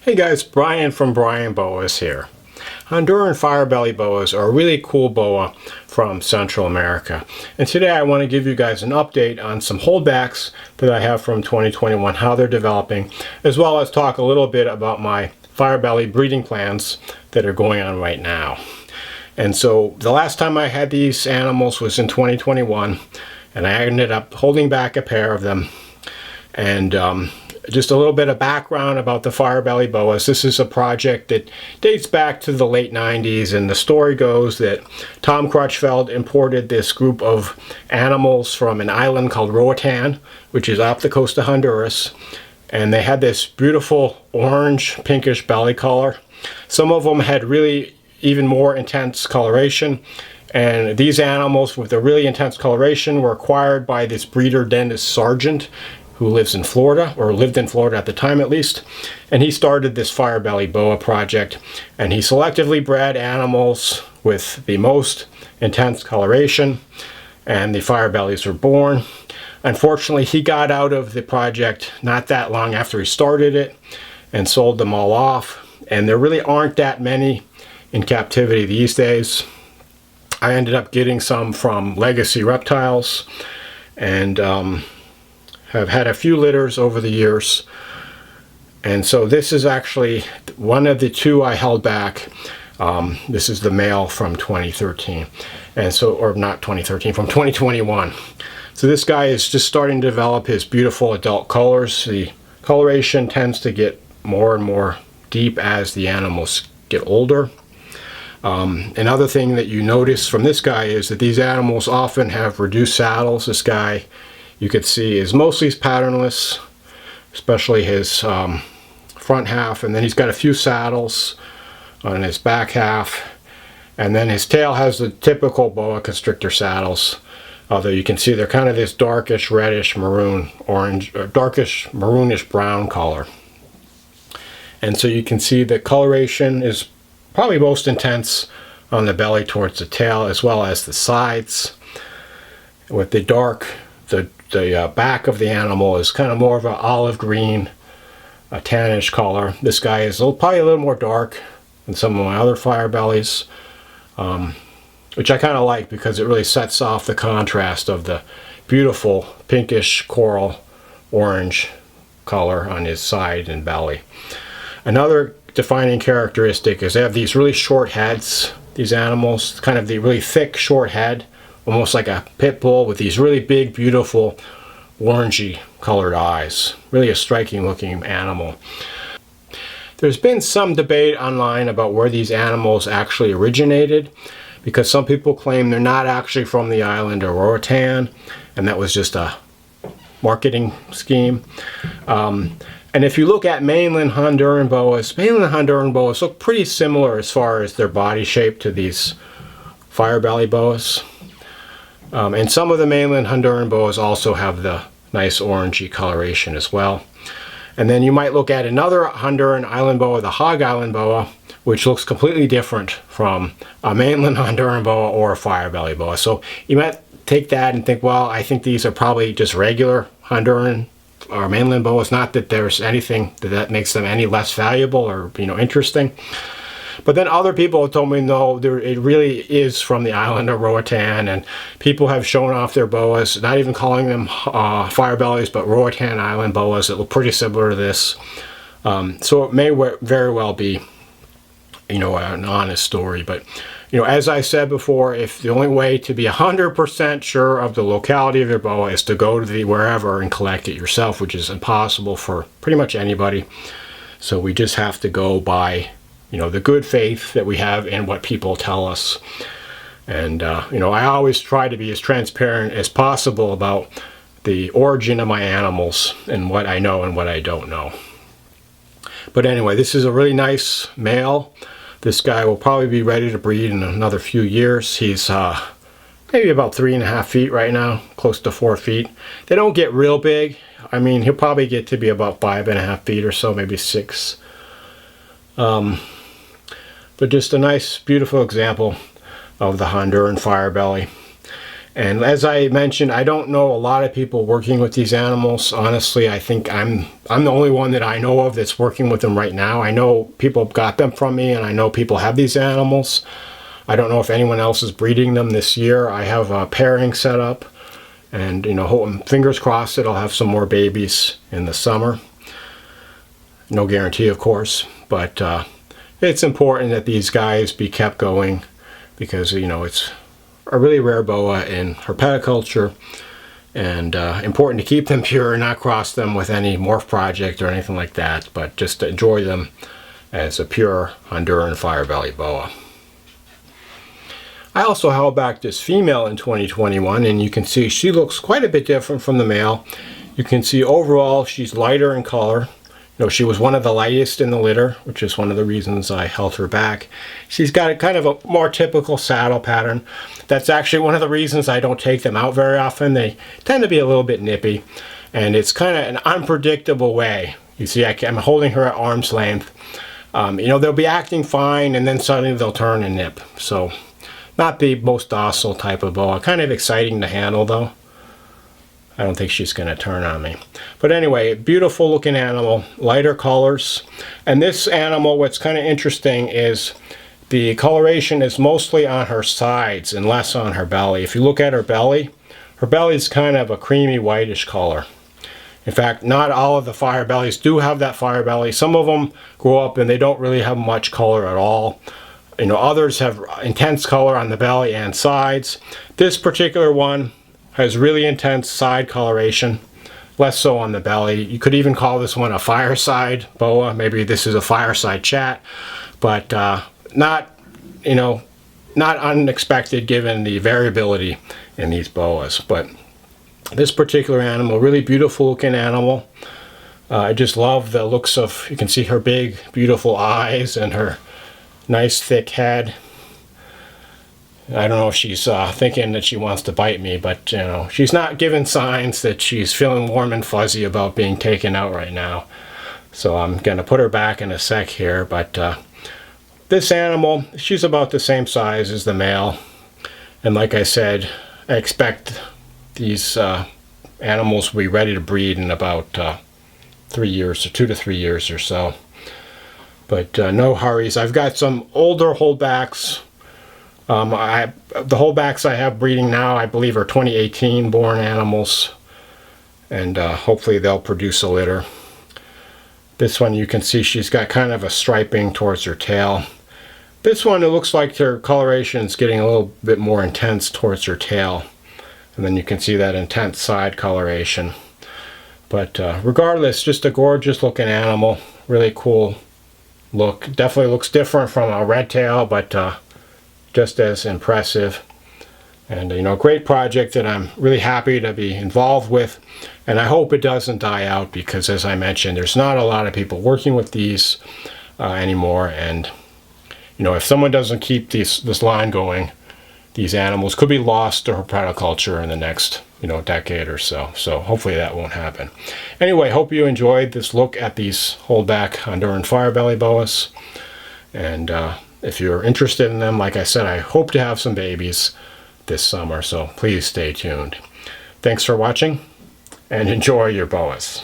Hey guys, Brian from Brian Boas here. Honduran firebelly boas are a really cool boa from Central America. And today I want to give you guys an update on some holdbacks that I have from 2021, how they're developing, as well as talk a little bit about my firebelly breeding plans that are going on right now. And so the last time I had these animals was in 2021, and I ended up holding back a pair of them. And just a little bit of background about the firebelly boas. This is a project that dates back to the late 90s, and the story goes that Tom Crutchfeld imported this group of animals from an island called Roatan, which is off the coast of Honduras, and they had this beautiful orange pinkish belly color. Some of them had really even more intense coloration, and these animals with a really intense coloration were acquired by this breeder Dennis Sargent, who lives in Florida, or lived in Florida at the time at least, and he started this firebelly boa project, and he selectively bred animals with the most intense coloration, and the firebellies were born. Unfortunately, he got out of the project not that long after he started it and sold them all off, and there really aren't that many in captivity these days. I ended up getting some from Legacy Reptiles, and have had a few litters over the years, and so this is actually one of the two I held back. This is the male from 2013, and so, or not 2013, from 2021. So this guy is just starting to develop his beautiful adult colors. The coloration tends to get more and more deep as the animals get older. Another thing that you notice from this guy is that these animals often have reduced saddles. This guy, you could see, is mostly patternless, especially his front half, and then he's got a few saddles on his back half, and then his tail has the typical boa constrictor saddles, although you can see they're kind of this darkish reddish maroon orange, or darkish maroonish brown color. And so you can see the coloration is probably most intense on the belly towards the tail, as well as the sides, with the dark, the back of the animal is kind of more of an olive green, a tannish color. This guy is probably a little more dark than some of my other firebellies, which I kind of like because it really sets off the contrast of the beautiful pinkish coral orange color on his side and belly. Another defining characteristic is they have these really short heads, these animals, kind of the really thick short head, almost like a pit bull, with these really big, beautiful, orangey colored eyes. Really a striking looking animal. There's been some debate online about where these animals actually originated, because some people claim they're not actually from the island of Roatan, and that was just a marketing scheme. And if you look at mainland Honduran boas look pretty similar as far as their body shape to these firebelly boas. And some of the mainland Honduran boas also have the nice orangey coloration as well. And then you might look at another Honduran island boa, the hog island boa, which looks completely different from a mainland Honduran boa or a firebelly boa. So you might take that and think, well, I think these are probably just regular Honduran or mainland boas, not that there's anything that makes them any less valuable or, interesting. But then other people have told me, no, it really is from the island of Roatan, and people have shown off their boas, not even calling them firebellies, but Roatan Island boas that look pretty similar to this. So it may very well be, an honest story. But, as I said before, if the only way to be 100% sure of the locality of your boa is to go to the wherever and collect it yourself, which is impossible for pretty much anybody. So we just have to go by the good faith that we have in what people tell us. And, I always try to be as transparent as possible about the origin of my animals and what I know and what I don't know. But anyway, this is a really nice male. This guy will probably be ready to breed in another few years. He's maybe about 3.5 feet right now, close to 4 feet. They don't get real big. I mean, he'll probably get to be about 5.5 feet or so, maybe 6. But just a nice, beautiful example of the Honduran firebelly. And as I mentioned, I don't know a lot of people working with these animals. Honestly, I think I'm the only one that I know of that's working with them right now. I know people got them from me, and I know people have these animals. I don't know if anyone else is breeding them this year. I have a pairing set up, and fingers crossed that I'll have some more babies in the summer. No guarantee, of course, but it's important that these guys be kept going because it's a really rare boa in herpetoculture, and important to keep them pure and not cross them with any morph project or anything like that, but just to enjoy them as a pure Honduran firebelly boa. I also held back this female in 2021, and you can see she looks quite a bit different from the male. You can see overall she's lighter in color. She was one of the lightest in the litter, which is one of the reasons I held her back. She's got a kind of a more typical saddle pattern. That's actually one of the reasons I don't take them out very often. They tend to be a little bit nippy, and it's kind of an unpredictable way. You see, I'm holding her at arm's length. They'll be acting fine, and then suddenly they'll turn and nip. So, not the most docile type of boa. Kind of exciting to handle, though. I don't think she's going to turn on me. But anyway, beautiful looking animal, lighter colors. And this animal, what's kind of interesting is the coloration is mostly on her sides and less on her belly. If you look at her belly is kind of a creamy whitish color. In fact, not all of the fire bellies do have that fire belly. Some of them grow up and they don't really have much color at all. Others have intense color on the belly and sides. This particular one has really intense side coloration, less so on the belly. You could even call this one a fireside boa. Maybe this is a fireside chat, but not unexpected given the variability in these boas. But this particular animal, really beautiful looking animal. I just love the looks of, you can see her big, beautiful eyes and her nice thick head. I don't know if she's thinking that she wants to bite me, but she's not giving signs that she's feeling warm and fuzzy about being taken out right now. So I'm going to put her back in a sec here, but this animal, she's about the same size as the male. And like I said, I expect these animals will be ready to breed in about 3 years, or 2 to 3 years or so. But no hurries. I've got some older holdbacks. The holdbacks I have breeding now, I believe, are 2018 born animals, and hopefully they'll produce a litter. This one, you can see she's got kind of a striping towards her tail. This one, it looks like her coloration is getting a little bit more intense towards her tail, and then you can see that intense side coloration. But regardless, just a gorgeous looking animal, really cool look. Definitely looks different from a red tail, but just as impressive. And great project that I'm really happy to be involved with, and I hope it doesn't die out, because as I mentioned, there's not a lot of people working with these anymore. And if someone doesn't keep this line going, these animals could be lost to herpetoculture in the next decade or so. So hopefully that won't happen. Anyway, hope you enjoyed this look at these holdback Honduran firebelly boas. And if you're interested in them, like I said, I hope to have some babies this summer, so please stay tuned. Thanks for watching, and enjoy your boas.